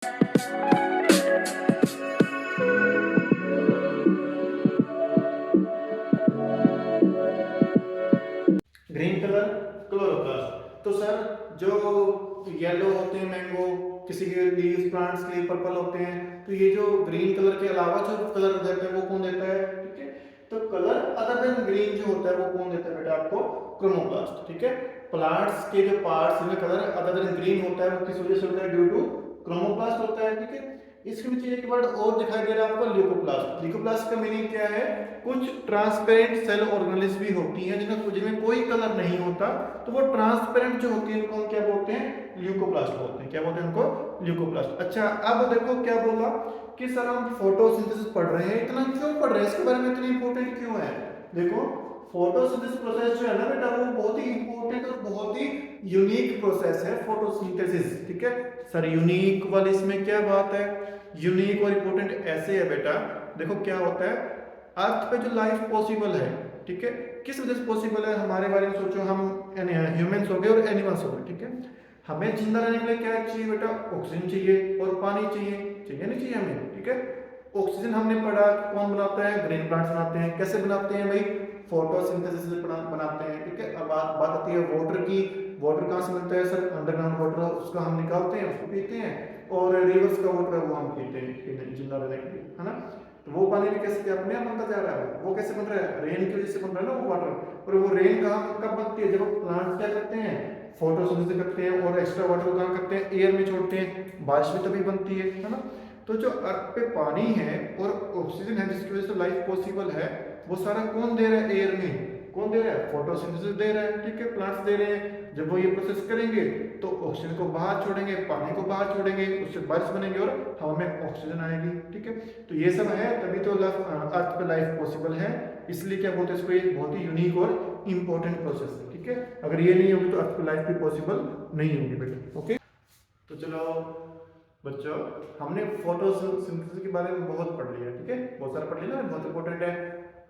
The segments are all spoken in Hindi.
Green colour chloroplast. तो सर जो येलो होते हैं मैंगो, किसी के लीव्स प्लांट्स के लिए पर्पल होते हैं, तो ये जो ग्रीन कलर के अलावा जो कलर देते हैं वो कौन देता है? ठीक है, तो कलर अदर देन ग्रीन जो होता है वो कौन देता है बेटा आपको? क्रोमोप्लास्ट। ठीक है, प्लांट्स के जो पार्ट्स में कलर अदर देन ग्रीन होता है वो किस वजह से होता है? ड्यू टू क्रोमोप्लास्ट होता है। ठीक है, इसके नीचे एक वर्ड और दिखाई दे रहा है आपको, ल्यूकोप्लास्ट। ल्यूकोप्लास्ट का मीनिंग क्या है? कुछ ट्रांसपेरेंट सेल ऑर्गेनेल्स भी होती हैं जिनमें कोई कलर नहीं होता, तो वो ट्रांसपेरेंट जो होती है उनको हम क्या बोलते हैं? ल्यूकोप्लास्ट बोलते हैं। क्या बोलते हैं उनको? ल्यूकोप्लास्ट। अच्छा, अब देखो क्या बोला कि सर हम फोटोसिंथेसिस पढ़ रहे हैं, इतना क्यों पढ़ रहे हैं, इसके बारे में इतनी इंपॉर्टेंट क्यों है? देखो, फोटोसिंथेसिस प्रोसेस जो है ना बेटा, वो बहुत ही इंपॉर्टेंट और बहुत ही यूनिक प्रोसेस है फोटोसिंथेसिस। ठीक है सर, यूनिक वाली इसमें क्या बात है? यूनिक और इंपॉर्टेंट ऐसे है बेटा, देखो क्या होता है, अर्थ पे जो लाइफ पॉसिबल है, ठीक है, किस वजह से पॉसिबल है? हमारे बारे में सोचो, हम ह्यूमंस हो गए और एनिमल्स हो गए। ठीक है, हमें जिंदा रहने के लिए क्या चाहिए बेटा? ऑक्सीजन चाहिए और पानी चाहिए, चाहिए नहीं चाहिए हमें? ठीक है, ऑक्सीजन हमने पढ़ा कौन बनाता है? ग्रीन प्लांट्स बनाते हैं। कैसे बनाते हैं भाई? फोटोसिंथेसिस से बनाते हैं। ठीक है, अब बात आती है वाटर की। वाटर कहाँ से मिलता है सर? अंडरग्राउंड वाटर, उसका हम निकालते हैं, उसको पीते हैं, और रिवर्स का वाटर है वो हम पीते हैं जिंदा रहने के लिए, है ना? तो वो पानी भी कैसे क्या अपने आप बनता जा रहा है? वो कैसे बन रहा है? रेन की वजह से बन रहा है ना वो वाटर। और वो रेन कहाँ कब बनती है? जब प्लांट्स क्या करते हैं? फोटोसिंथेसिस करते हैं और एक्स्ट्रा वाटर कहाँ करते हैं? एयर में छोड़ते हैं, बारिश भी तभी बनती है ना? तो जो अर्थ पे पानी है और ऑक्सीजन है जिसकी वजह से लाइफ पॉसिबल है, वो सारा कौन दे रहा है? एयर में कौन दे रहा है? फोटोसिंथेसिस दे रहा है। ठीक है, प्लांट्स दे रहे हैं। जब वो ये प्रोसेस करेंगे तो ऑक्सीजन को बाहर छोड़ेंगे, पानी को बाहर छोड़ेंगे, उससे बारिश बनेंगे और हवा में ऑक्सीजन आएगी। ठीक है, तो ये सब है, तभी तो अर्थ पे लाइफ पॉसिबल है। इसलिए क्या बोलते हैं इसको? एक बहुत ही यूनिक और इंपॉर्टेंट प्रोसेस है। ठीक है, अगर ये नहीं होगी तो अर्थ पे लाइफ भी पॉसिबल नहीं होगी बेटा। ओके, तो चलो बच्चों, हमने फोटोसिंथेसिस के बारे में बहुत पढ़ लिया। ठीक है, बहुत सारा पढ़ लिया ना, बहुत इंपॉर्टेंट है।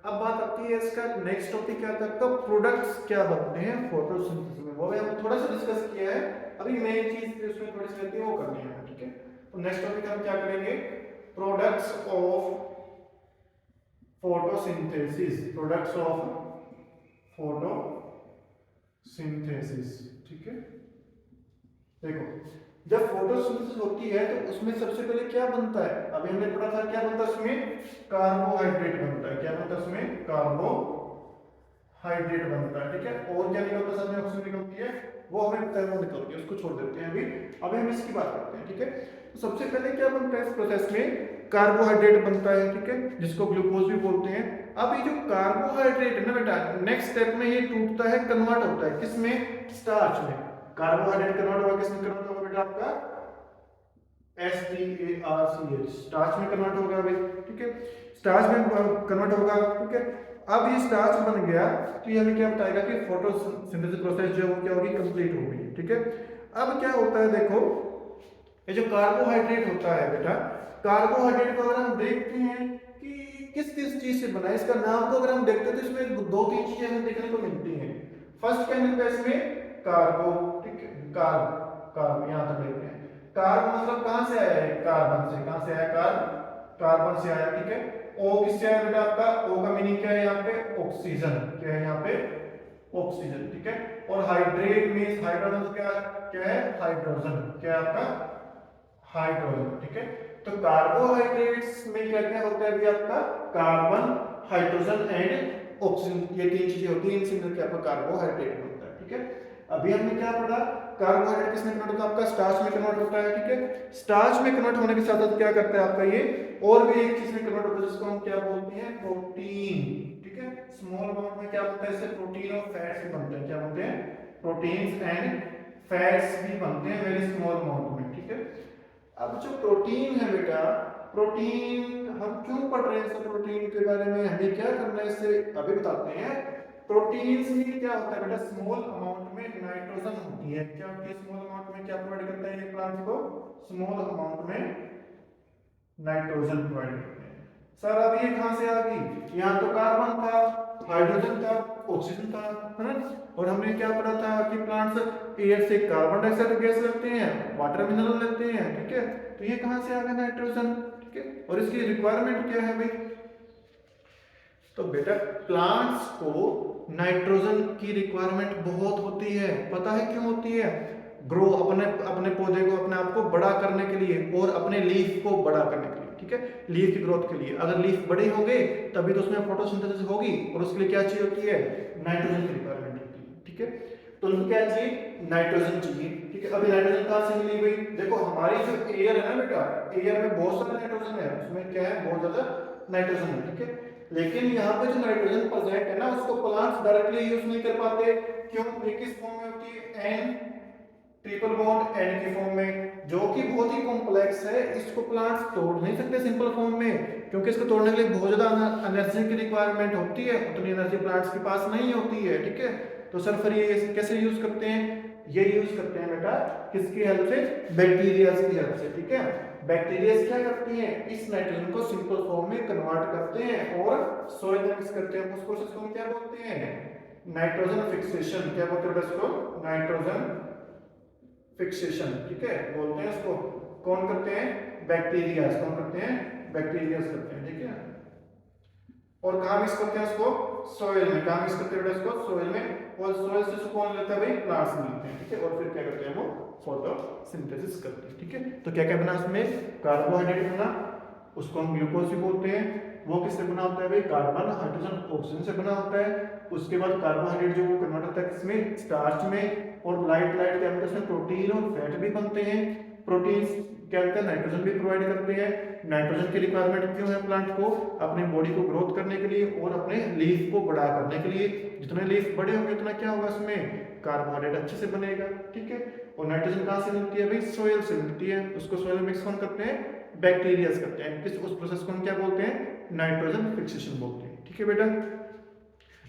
अब बात आती है इसका नेक्स्ट टॉपिक क्या था, तो प्रोडक्ट्स क्या बनते हैं फोटोसिंथेसिस में, वो भी हमने थोड़ा सा डिस्कस किया है। अभी मेन चीज उसमें थोड़ी सी रहती है वो करनी है। ठीक है, तो नेक्स्ट टॉपिक हम क्या करेंगे? Products of photosynthesis. Products of photosynthesis. ठीक है, देखो, जब फोटोसिंथेसिस होती है तो उसमें सबसे पहले क्या बनता है? अभी हमने पढ़ा था क्या बनता है उसमें? कार्बोहाइड्रेट बनता है। क्या बनता है उसमें? कार्बोहाइड्रेट बनता है। ठीक है, और क्या निकलता है? साथ में ऑक्सीजन निकलती है, वो हमें पता है वो निकलती है, उसको छोड़ देते हैं अभी। अभी हम इसकी बात करते हैं। ठीक है, तो सबसे पहले क्या बनता है इस प्रोसेस में? कार्बोहाइड्रेट बनता है। ठीक है, जिसको ग्लूकोज भी बोलते हैं। अब ये जो कार्बोहाइड्रेट है ना बेटा, नेक्स्ट स्टेप में ये टूटता है, कन्वर्ट होता है किसमें? स्टार्च में। कार्बोहाइड्रेट कन्वर्ट होगा किसमें? कन्वर्ट होगा बेटा आपका STARCH, स्टार्च में कन्वर्ट होगा भाई। ठीक है, स्टार्च में कन्वर्ट होगा। ठीक है, अब ये स्टार्च बन गया तो ये हमें क्या बताएगा कि फोटोसिंथेसिस प्रोसेस जो है वो क्या होगी? कंप्लीट हो गई। ठीक है, अब क्या होता है देखो, ये जो कार्बोहाइड्रेट होता है बेटा, कार्बोहाइड्रेट को अगर हम देखते हैं कि किस किस चीज से बना है, इसका नाम को अगर हम देखते हैं तो इसमें दो तीन चीजें हमें देखने को मिलती हैं। फर्स्ट क्या मिलता है इसमें? कार्बो। ठीक है, कार्ब, कार्ब यहां तक देखते हैं। कार्ब मतलब कहां से आया है? कार्बन से। कहां से आया? कार्बन से आया। ठीक है, ओ किससे आया बेटा आपका? ओ का मीनिंग क्या है यहाँ पे? ऑक्सीजन। क्या है यहाँ पे? ऑक्सीजन। ठीक है, और हाइड्रेट मींस हाइड्रोजन। क्या क्या है? हाइड्रोजन। क्या है आपका? हाइड्रोजन। ठीक है, तो कार्बोहाइड्रेट्स में क्या क्या होता है अभी आपका? कार्बन, हाइड्रोजन एंड ऑक्सीजन, ये तीन चीजें होती हैं, इनसे मिलकर आपका कार्बोहाइड्रेट बनता है। ठीक है, अभी हमने क्या पढ़ा? कार्बोहाइड्रेट किसमें कन्वर्ट होता है? आपका स्टार्च में कन्वर्ट होता है। ठीक है, स्टार्च में कन्वर्ट होने के साथ साथ क्या करता है आपका ये? और भी एक चीज में कन्वर्ट होता है जिसको हम क्या बोलते हैं? प्रोटीन। ठीक है, स्मॉल अमाउंट में क्या बनता है इससे? प्रोटीन और फैट्स भी बनते हैं। क्या बनते हैं? प्रोटीन्स एंड फैट्स भी बनते हैं वेरी स्मॉल अमाउंट में। ठीक है, अब जो प्रोटीन है बेटा, प्रोटीन हम क्यों पढ़ रहे हैं सब प्रोटीन के बारे में, हमें क्या करना है इससे अभी बताते हैं। प्रोटीन्स में क्या होता है बेटा? स्मॉल अमाउंट में नाइट्रोजन होती है। क्या होती है? स्मॉल अमाउंट में क्या प्रोवाइड करता है ये प्लांट को? स्मॉल अमाउंट में नाइट्रोजन प्रोवाइड करते हैं। सर अब ये कहां से आ गई? यहाँ तो कार्बन था, हाइड्रोजन था, ऑक्सीजन था, है ना? और हमने क्या पढ़ा था कि प्लांट्स एयर से कार्बन डाइऑक्साइड गैस लेते हैं, वाटर मिनरल लेते हैं। ठीक है, तो ये कहाँ से आ गया नाइट्रोजन, ठीक है। और इसकी रिक्वायरमेंट क्या है भाई, तो बेटा प्लांट्स को नाइट्रोजन की रिक्वायरमेंट बहुत होती है। पता है क्यों होती है, ग्रो अपने अपने पौधे को अपने आप को बड़ा करने के लिए और अपने लीफ को बड़ा करने के लिए, ठीक है, लीफ की ग्रोथ के लिए। अगर लीफ बड़े होंगे तभी तो उसमें फोटोसिंथेसिस होगी और उसके लिए क्या चाहिए होती है, नाइट्रोजन की रिक्वायरमेंट होती है, ठीक है। तो उनको क्या चाहिए, नाइट्रोजन चाहिए, ठीक है। अभी नाइट्रोजन कहाँ से मिली भाई, देखो हमारी जो एयर है ना बेटा, एयर में बहुत सारा नाइट्रोजन है, उसमें क्या है, बहुत ज्यादा नाइट्रोजन है, ठीक है। लेकिन यहाँ पे जो नाइट्रोजन प्रेजेंट है ना, उसको प्लांट्स डायरेक्टली यूज नहीं कर पाते। क्यों, ये किस फॉर्म में होती है, एन ट्रिपल बॉन्ड एन की फॉर्म में, जो कि बहुत ही कॉम्प्लेक्स है। इसको प्लांट्स तोड़ नहीं सकते सिंपल फॉर्म में, क्योंकि इसको तोड़ने के लिए बहुत ज्यादा एनर्जी की रिक्वायरमेंट होती है, उतनी एनर्जी प्लांट्स के पास नहीं होती है, ठीक है। तो सर फिर ये कैसे यूज करते हैं, ये यूज करते हैं बेटा किसकी हेल्प से, बैक्टीरिया की हेल्प से, ठीक है। बैक्टीरिया क्या करती हैं, इस नाइट्रोजन को सिंपल फॉर्म में कन्वर्ट करते हैं और सॉइल में मिक्स करते हैं। उस प्रोसेस को हम क्या बोलते हैं, नाइट्रोजन फिक्सेशन। क्या बोलते हैं इसको, नाइट्रोजन फिक्सेशन, ठीक है, बोलते हैं इसको। कौन करते हैं, बैक्टीरिया, कौन करते हैं, बैक्टीरिया करते हैं, ठीक है। और कहाँ मिक्स करते हैं उसको, सॉइल में। कहाँ मिक्स करते हैं इसको, सॉइल में। और सॉइल से कौन लेता है भाई, प्लांट्स मिलते हैं, ठीक है। और फिर क्या करते हैं, वो फोटोसिंथेसिस करते हैं, ठीक है। तो क्या क्या बना उसमें, कार्बोहाइड्रेट बना, उसको हम ग्लूकोज भी बोलते हैं। वो किससे बना होता है भाई, कार्बन हाइड्रोजन ऑक्सीजन से बना होता है। उसके बाद कार्बोहाइड्रेट जो वो कन्वर्ट होता है किसमें, स्टार्च में। और लाइट लाइट क्या होता है उसमें, प्रोटीन और फैट भी बनते हैं। प्रोटीन क्या होता है, नाइट्रोजन भी प्रोवाइड करते हैं। नाइट्रोजन की रिक्वायरमेंट क्यों है प्लांट को, अपनी बॉडी को ग्रोथ करने के लिए और अपने लीफ को बड़ा करने के लिए। जितने लीफ बड़े होंगे उतना क्या होगा, उसमें कार्बोहाइड्रेट अच्छे से बनेगा, ठीक है। और नाइट्रोजन कहाँ से मिलती है भाई, सॉइल से मिलती है। उसको सॉइल में मिक्स कौन करते हैं, बैक्टीरिया करते हैं। किस उस प्रोसेस को हम क्या बोलते हैं, नाइट्रोजन फिक्सेशन बोलते हैं, ठीक है बेटा।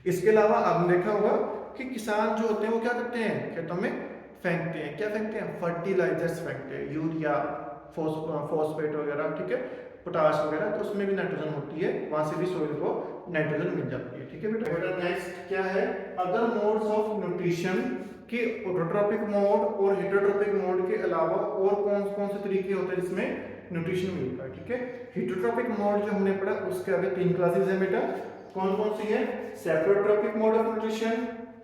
इसके अलावा आपने देखा होगा कि किसान जो होते हैं वो क्या करते हैं, खेतों में फेंकते हैं, क्या फेंकते हैं, फर्टिलाइजर्स फेंकते हैं, यूरिया, फॉस्फेट वगैरह, ठीक है, पोटाश वगैरह। तो उसमें भी नाइट्रोजन होती है, वहां से भी सॉइल को नाइट्रोजन मिल जाती है, ठीक है बेटा। नेक्स्ट क्या है, अदर मोड्स ऑफ न्यूट्रिशन कि ऑटोट्रोपिक मोड और हेटेरोट्रोपिक मोड के अलावा और कौन कौन से तरीके होते हैं जिसमें न्यूट्रिशन मिलता है, ठीक है। हेटेरोट्रोपिक मोड जो हमने पढ़ा उसके आगे 3 क्लासेस है बेटा। कौन कौन सी है, saprotrophic mode of nutrition,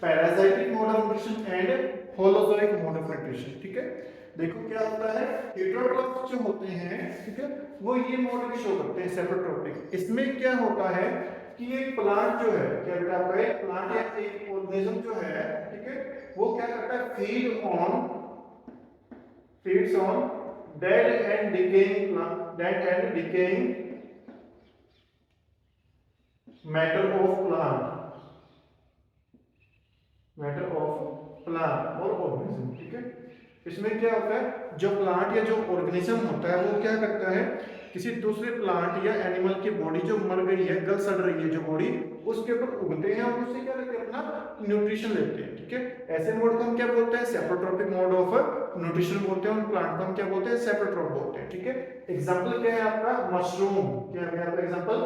parasitic mode of nutrition and holozoic mode of nutrition, ठीक है। देखो क्या होता है, हेटेरोट्रोप्स जो होते हैं, ठीक है, वो ये मोड भी शो करते हैं, सेप्रोट्रोपिक। इसमें क्या होता है कि एक प्लांट जो है, क्या बेटा आपका एक प्लांट या एक ऑर्गेनिज्म जो है, ठीक है, वो क्या करता है, feeds on dead and decaying matter of plant और ऑर्गेनिज्म, ठीक है। इसमें क्या होता है, जो प्लांट या जो ऑर्गेनिज्म होता है वो क्या करता है, किसी दूसरे प्लांट या एनिमल की बॉडी जो मर गई है, गल सड़ रही है जो बॉडी, उसके ऊपर उगते हैं और उससे क्या लेते हैं, अपना न्यूट्रिशन लेते हैं, ठीक है। ऐसे मोड को हम क्या बोलते हैं, सेप्रोट्रोपिक मोड ऑफ न्यूट्रिशन बोलते हैं। और प्लांट को हम क्या बोलते हैं, सेप्रोट्रोप बोलते हैं, ठीक है। एग्जांपल क्या है आपका, मशरूम। क्या है आपका एग्जांपल,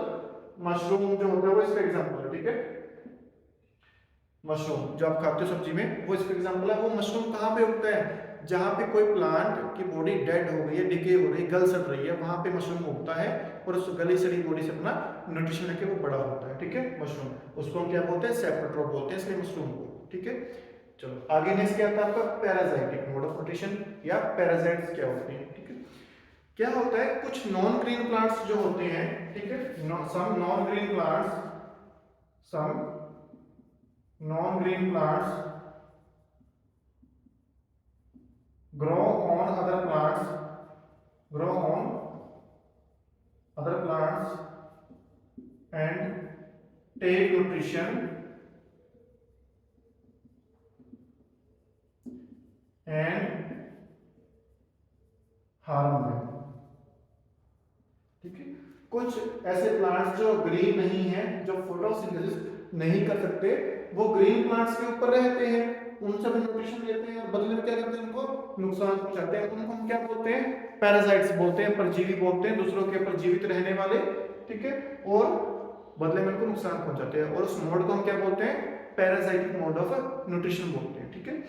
मशरूम जो होता है वो इसका एग्जांपल है, ठीक है। मशरूम जो आप खाते हो सब्जी में, वो इसका एग्जांपल है। वो मशरूम कहाँ पे उगता है, जहाँ पे कोई प्लांट की बॉडी डेड हो गई है, डिके हो रही है, गल सड़ रही है, वहां पे मशरूम उगता है और उस गली सड़ी बॉडी से अपना न्यूट्रिशन लेके वो बड़ा होता है, ठीक है, मशरूम। उसको हम क्या बोलते हैं, सेप्रोट्रोप बोलते हैं, इसलिए मशरूम को, ठीक है। चलो आगे नेक्स्ट क्या आता है आपका, पैरासाइटिक मोड ऑफ न्यूट्रिशन या पैरासाइट्स क्या होते हैं, ठीक है। क्या होता है, कुछ नॉन ग्रीन प्लांट्स जो होते हैं, ठीक है, some non green plants grow on other plants and take nutrition and harm them, ठीक है। कुछ ऐसे प्लांट्स जो ग्रीन नहीं है, जो फोटोसिंथेसिस नहीं कर सकते, वो ग्रीन प्लांट्स के ऊपर रहते हैं, उनसे भी न्यूट्रिशन लेते हैं और बदले में क्या करते हैं, उनको नुकसान पहुंचाते हैं। उनको हम क्या बोलते हैं, पैरासाइट्स बोलते हैं, परजीवी बोलते हैं, दूसरों के ऊपर जीवित रहने वाले, ठीक है, और बदले में उनको नुकसान पहुंचाते हैं। और उस मोड को हम क्या बोलते हैं, पैरासाइटिक मोड ऑफ न्यूट्रिशन बोलते हैं, ठीक है।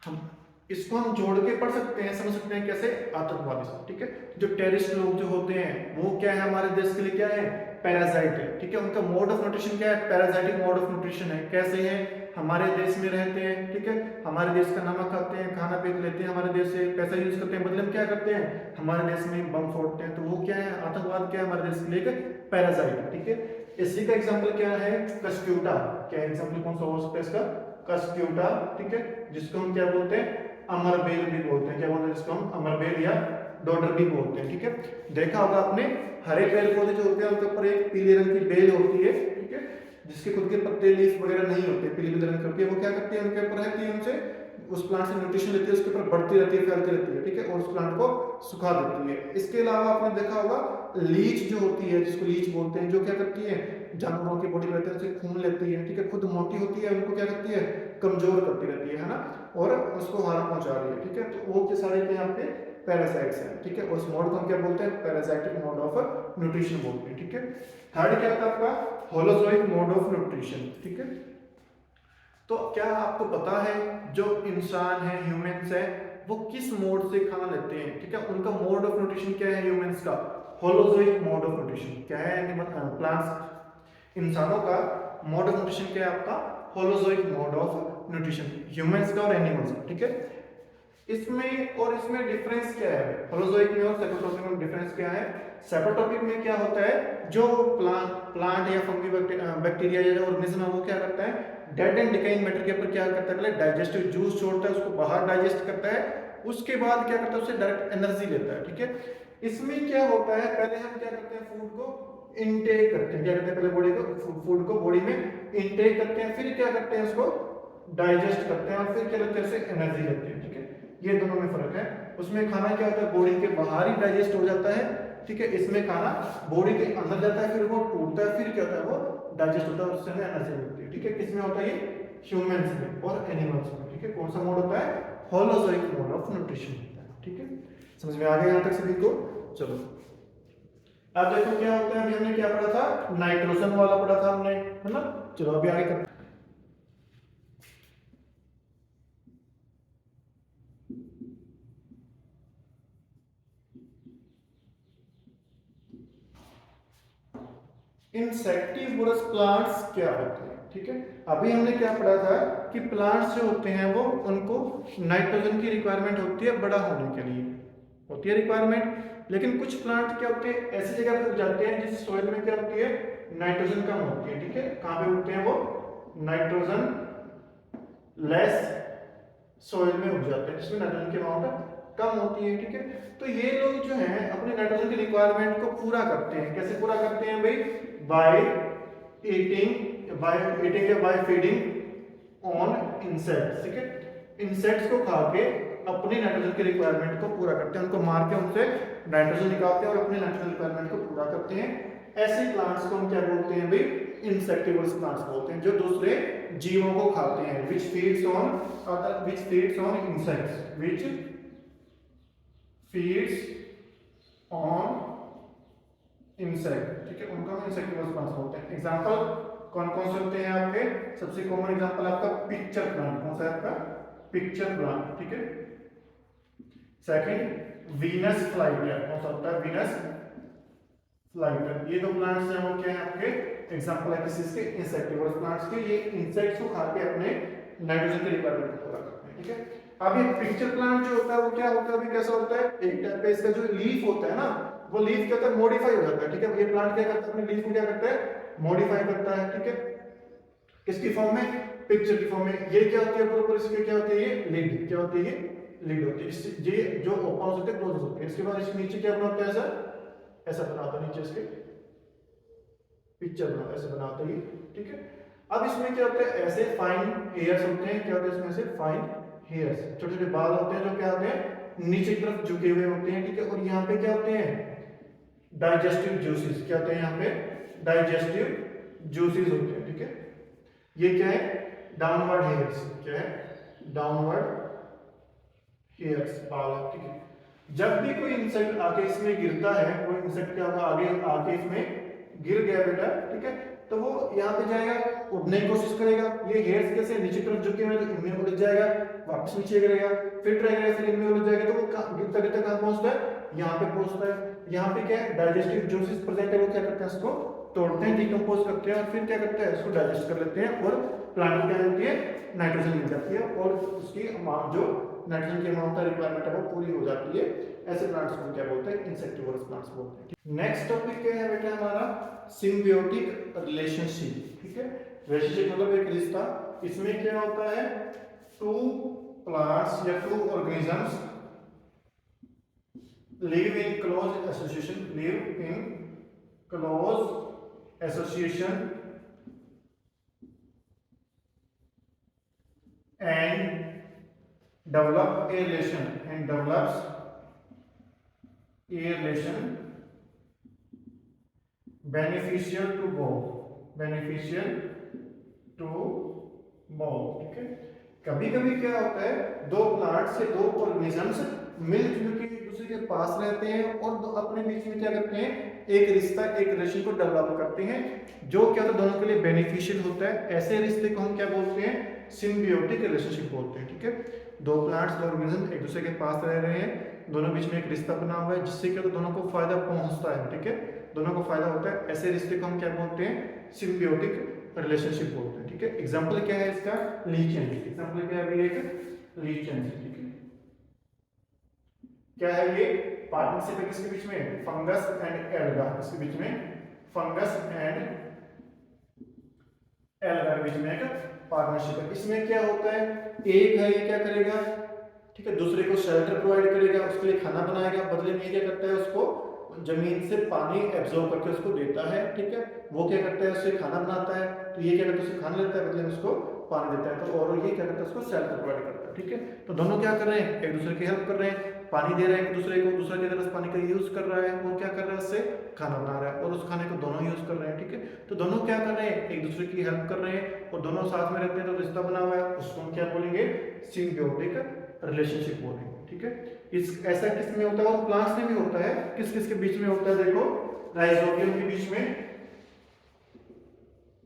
हम इसको हम जोड़ के पढ़ सकते हैं, समझ सकते हैं कैसे, आतंकवादी से, ठीक है। जो टेररिस्ट लोग जो होते हैं वो क्या है, हमारे देश के लिए क्या है, पैरासाइट है, ठीक है। उनका मोड ऑफ न्यूट्रिशन क्या है, पैरासाइटिक मोड ऑफ न्यूट्रिशन है। कैसे है, हमारे देश में रहते हैं, ठीक है, हमारे देश का नमक खाते हैं, खाना पीक लेते हैं, हमारे देश से पैसा यूज करते हैं, बदले में क्या करते हैं, हमारे देश में बम फोड़ते हैं। तो वो क्या है, आतंकवाद क्या है, हमारे देश के लिए पैरासाइट, ठीक है। इसी का एग्जाम्पल क्या है, कस्क्यूटा। क्या एग्जाम्पल कौन सा हो सकता है इसका, कस्क्यूटा, ठीक है, जिसको हम क्या बोलते हैं, अमरबेल भी बोलते हैं। क्या बोलते हैं जिसको हम, अमरबेल या डोडर भी बोलते हैं, ठीक है। देखा होगा आपने, हरे पेड़ पौधे जो होते हैं उनके ऊपर एक पीले रंग की बेल होती है, ठीक है, जिसके खुद के पत्ते लीफ वगैरह नहीं होते, पीले पीले रंग की, वो क्या करती है, उनके ऊपर रहती है, उनसे उस प्लांट से न्यूट्रिशन लेती है, उसके ऊपर बढ़ती रहती है, फैलती रहती है, ठीक है, और उस प्लांट को सुखा देती है। इसके अलावा आपने देखा होगा लीच जो होती है, जिसको लीच बोलते हैं, जो क्या करती है, जानवरों की बॉडी में रहते हैं उनसे खून लेती है, ठीक है, खुद मोटी होती है, उनको क्या करती है, कमजोर करती रहती है ना, और उसको हानि पहुंचा रही है, ठीक है। तो वो के सारे के यहाँ पे पैरासाइट्स हैं, ठीक है। उस मोड को हम क्या बोलते हैं, पैरासाइटिक मोड ऑफ न्यूट्रिशन बोलते हैं, ठीक है। थर्ड क्या था आपका, होलोजोइक मोड ऑफ न्यूट्रिशन, ठीक है। तो क्या आपको पता है जो इंसान है, ह्यूमंस है, वो किस मोड से खाना लेते हैं, ठीक है। उनका मोड ऑफ न्यूट्रिशन क्या है, ह्यूमंस का होलोजोइक मोड ऑफ न्यूट्रिशन क्या है, प्लांट्स, इंसानों का मोड ऑफ न्यूट्रिशन क्या है आपका, holozoic mode of nutrition, humans का और एनिमल्स का, ठीक है। इसमें और इसमें डिफरेंस क्या है, होलोजोइक में और सेप्टोटॉपिक में डिफरेंस क्या है। सेप्टोटॉपिक में क्या होता है, जो प्लांट या फंगी बैक्टीरिया या ऑर्गेनिज्म है वो क्या करता है, डेड एंड डिकेइंग मैटर के ऊपर क्या करता है, पहले डाइजेस्टिव जूस छोड़ता है, उसको बाहर डाइजेस्ट करता है, उसके बाद क्या करता है, उससे डायरेक्ट एनर्जी लेता है, ठीक है। इसमें क्या होता है, पहले हम क्या करते हैं, फूड को इनटेक करते हैं, क्या करते हैं, पहले बॉडी को, फूड को बॉडी में इनटेक करते हैं, फिर क्या करते हैं, उसको डाइजेस्ट करते हैं, और फिर क्या लेते हैं, उससे एनर्जी लेते हैं, ठीक है। ये दोनों में फर्क है। उसमें खाना क्या होता है, बॉडी के बाहर ही डाइजेस्ट हो जाता है, ठीक है। इसमें खाना बॉडी के अंदर जाता है, फिर वो टूटता है, फिर क्या होता है, वो डाइजेस्ट होता है, उससे हमें एनर्जी मिलती है, ठीक है। किसमें होता है ये, ह्यूमंस में और एनिमल्स में, ठीक है। कौन सा मोड होता है, होलोजोइक मोड ऑफ न्यूट्रिशन होता है, ठीक है। समझ में आ गया यहाँ तक सभी को, चलो अब देखो क्या होता है, अभी हमने क्या पढ़ा था, नाइट्रोजन वाला पढ़ा था हमने, है ना। चलो अभी आगे करते हैं। इंसेक्टिवोरस प्लांट्स क्या होते हैं, ठीक है। अभी हमने क्या पढ़ा था कि प्लांट्स जो होते हैं वो, उनको नाइट्रोजन की रिक्वायरमेंट होती है बड़ा होने के लिए, होती है रिक्वायरमेंट। लेकिन कुछ प्लांट क्या होते हैं, ऐसी जगह पे उग जाते हैं जिस सॉइल में क्या होती है, नाइट्रोजन कम होती है, ठीक है। कहाँ पे उगते हैं वो, नाइट्रोजन लेस सॉइल में उग जाते हैं, जिसमें नाइट्रोजन की अमाउंट कम होती है, ठीक है। तो ये लोग जो हैं अपने नाइट्रोजन की रिक्वायरमेंट को पूरा करते हैं, कैसे पूरा करते हैं भाई, बाय ईटिंग या बाय फीडिंग ऑन इंसेक्ट्स, ठीक है। इंसेक्ट्स को खा के अपनी नाइट्रोजन की रिक्वायरमेंट को पूरा करते हैं, उनको मार के उनसे नाइट्रोजन निकालते हैं और अपनी नाइट्रोजन रिक्वायरमेंट को पूरा करते हैं। ऐसे प्लांट्स को हम क्या बोलते हैं भाई, इंसेक्टिवोरस प्लांट्स बोलते हैं, जो दूसरे जीवों को खाते हैं, which feeds on insects, which feeds on insect, ठीक है, उनको हम इंसेक्टिवोरस प्लांट्स बोलते हैं। एग्जांपल कौन कौन से होते हैं आपके, सबसे कॉमन एग्जांपल आपका पिक्चर प्लांट, कौन सा है आपका, पिक्चर प्लांट, ठीक है। सेकंड वीनस फ्लाइटर, कौन सा होता है, वीनस फ्लाइटर। ये दो प्लांट्स हैं वो क्या है आपके एग्जांपल है किसी के, इंसेक्टिवोरस प्लांट्स के। ये इंसेक्ट्स को खा के अपने नाइट्रोजन की रिक्वायरमेंट को पूरा करते हैं, ठीक है। अब ये पिक्चर प्लांट जो होता है वो क्या होता है, अभी कैसा होता है, एक टाइप का इसका जो लीफ होता है ना, वो लीफ क्या होता है, मॉडिफाई हो जाता है, ठीक है। ये प्लांट क्या करता है, अपने लीफ को क्या करता है, मॉडिफाई करता है, ठीक है। किसकी फॉर्म में, पिक्चर की फॉर्म में। ये क्या होती है, ऊपर इसके क्या होती है, ये लिड, क्या होती है, ये लिड होती है। ये जो ओपन होते हैं क्लोज होते हैं। इसके बाद इसके नीचे क्या बनाता है, ऐसा बनाता है, नीचे इसके पिक्चर बनाता है, ऐसे बनाता है, ठीक है। अब इसमें क्या होता है, ऐसे फाइन हेयर्स होते हैं, क्या होता है इसमें से फाइन हेयर्स, छोटे छोटे बाल होते हैं जो क्या होते हैं, नीचे की तरफ झुके हुए होते हैं, ठीक है। और यहाँ पे क्या होते हैं, डाइजेस्टिव जूसेस, क्या होते हैं यहाँ पे, डाइजेस्टिव जूसेस होते हैं, ठीक है। ये क्या है, डाउनवर्ड हेयर्स, क्या है, डाउनवर्ड हेयर्स, बाल, ठीक है। जब भी कोई इंसेक्ट आके इसमें गिरता है, कोई इंसेक्ट क्या होगा, आगे आके इसमें गिर गया बेटा, ठीक है, तो वो यहाँ पे जाएगा, उड़ने की कोशिश करेगा। ये हेयर्स कैसे नीचे तरफ झुके हुए, तो इनमें उलझ जाएगा, वापस नीचे करेगा, फिर ट्राई करेगा, फिर इनमें उलझ जाएगा, तो वो गिरता गिरता कहाँ पहुंचता है, यहाँ पे पहुंचता है। यहाँ पे क्या है, डाइजेस्टिव जूसेस प्रेजेंट है, वो क्या करते हैं, इसको तोड़ते हैं, डिकम्पोज करते हैं, और फिर क्या करते हैं, इसको डाइजेस्ट कर लेते हैं, और प्लांट को क्या मिलती है, नाइट्रोजन मिल जाती है, और उसकी जो नाइट्रोजन की अमाउंट का रिक्वायरमेंट है वो पूरी हो जाती है। ऐसे प्लांट्स को क्या बोलते हैं, इंसेक्टिवोरस प्लांट्स बोलते हैं। नेक्स्ट टॉपिक क्या है बेटा हमारा, सिम्बियोटिक रिलेशनशिप। ठीक है, रिलेशनशिप मतलब एक रिश्ता। इसमें क्या होता है, टू प्लांट्स या to organisms live in close association and develop a relation and develops a relation beneficial to both। ठीक है, कभी कभी क्या होता है, दो प्लांट से दो ऑर्गेनिजम्स मिलजुल के एक दूसरे के पास रहते हैं और अपने बीच में क्या करते हैं, एक रिश्ता, एक रिलेशन को डेवलप करते हैं, जो क्या होता है दोनों के लिए बेनिफिशियल होता है। ऐसे रिश्ते को हम क्या बोलते हैं, सिम्बियोटिक रिलेशनशिप बोलते हैं। ठीक है, दो प्लांट्स, दो ऑर्गेनिज्म एक दूसरे के पास रह रहे हैं, दोनों बीच में एक रिश्ता बना हुआ है, जिससे क्या दोनों को फायदा पहुंचता है। ठीक है, दोनों को फायदा होता है, ऐसे रिश्ते को हम क्या बोलते हैं, सिम्बियोटिक रिलेशनशिप बोलते हैं। ठीक है, एग्जांपल क्या है इसका, लीचेंस। एग्जांपल क्या है अभी, एक लीचेंस। ठीक है, क्या है ये, पार्टनरशिप है किसके बीच में, फंगस एंड एल्गा, इसके बीच में फंगस एंड एल्गा के बीच में एक पार्टनरशिप है। इसमें क्या होता है, एक है ये क्या करेगा, ठीक है, दूसरे को शेल्टर प्रोवाइड करेगा, उसके लिए खाना बनाएगा, बदले में ये क्या करता है, उसको जमीन से पानी एब्जॉर्ब करके उसको देता है। ठीक है, वो क्या करता है, उससे खाना बनाता है, तो ये क्या करता है, उससे खाना लेता है, बदले में उसको पानी देता है, तो और ये क्या करता है, उसको शेल्टर प्रोवाइड करता है। ठीक है, तो दोनों क्या कर रहे हैं, एक दूसरे की हेल्प कर रहे हैं, पानी दे रहे हैं एक दूसरे को, दूसरा की तरह पानी का यूज कर रहा है, वो क्या कर रहा है, उससे खाना बना रहा है, और उस खाने को दोनों यूज कर रहे हैं। ठीक है, तो दोनों क्या कर रहे हैं, एक दूसरे की हेल्प कर रहे हैं, और दोनों साथ में रहते हैं, तो रिश्ता बना हुआ है, उसको हम क्या बोलेंगे, सिम्बियोटिक रिलेशनशिप बोलेंगे। ठीक है, इस ऐसा किस में होता है, और प्लांट्स में भी होता है, किस किस के बीच में होता है, देखो राइजोबियम के बीच में,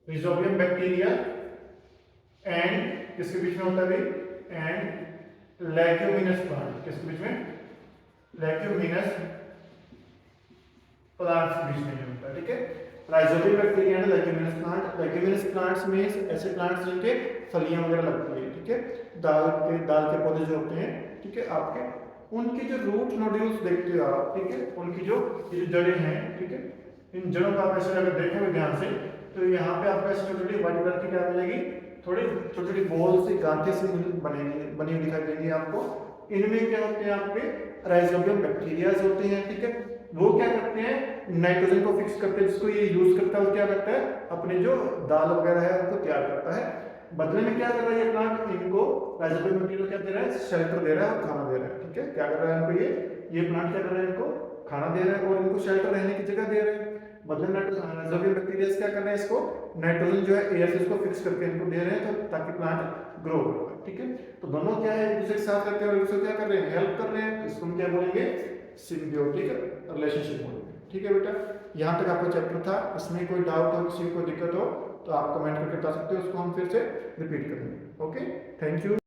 राइजोबियम बैक्टीरिया एंड किसके बीच में होता है भाई, एंड लेग्यूमिनस प्लांट, किसके बीच में, लेग्यूमिनस प्लांट्स के बीच में होता है। ठीक है, rhizobium bacteria and leguminous plant. Leguminous plants में ऐसे प्लांट्स जिनके फलियां वगैरह लगती है। ठीक है, दाल के पौधे जो होते हैं, ठीक है, आपके उनकी जो रूट नोड्यूल्स देखते हो आप, ठीक है, उनकी जो ये जड़ें हैं, ठीक है, इन जड़ों का आप ऐसे अगर देखोगे ध्यान से, तो यहाँ पे आपको ऐसे छोटी व्हाइट कलर की क्या मिलेगी, थोड़ी छोटी छोटी बॉल से गांठें से बनी हुई दिखाई देंगी आपको। इनमें क्या होते हैं, आपके राइजोबियम बैक्टीरियाज होते हैं। ठीक है, वो क्या करते हैं, नाइट्रोजन को फिक्स करते हैं, जिसको ये यूज करता है, वो क्या करता है, अपने जो दाल वगैरह है उनको तैयार करता है। बदले में क्या कर रहा है ये प्लांट, इनको राइजोबियम बैक्टीरिया क्या दे रहा है, शेल्टर दे रहा है और खाना दे रहा है। ठीक है, क्या कर रहा है इनको, ये प्लांट क्या कर रहा है, इनको खाना दे रहा है और इनको शेल्टर रहने की जगह दे रहे हैं। बदले में राइजोबियम बैक्टीरिया क्या कर रहे हैं, इसको नाइट्रोजन जो है एयर से इसको फिक्स करके इनको दे रहे हैं, तो ताकि प्लांट ग्रो हो। ठीक है, तो दोनों क्या है, एक दूसरे के साथ रहते हैं और एक दूसरे क्या कर रहे हैं, हेल्प कर रहे हैं, इसको हम क्या बोलेंगे, सिम्बियोटिक रिलेशनशिप बोलेंगे। ठीक है बेटा, यहाँ तक आपका चैप्टर था। इसमें कोई डाउट हो, किसी को दिक्कत हो, तो आप कमेंट करके बता सकते हो, उसको हम फिर से रिपीट करेंगे। Okay, thank you.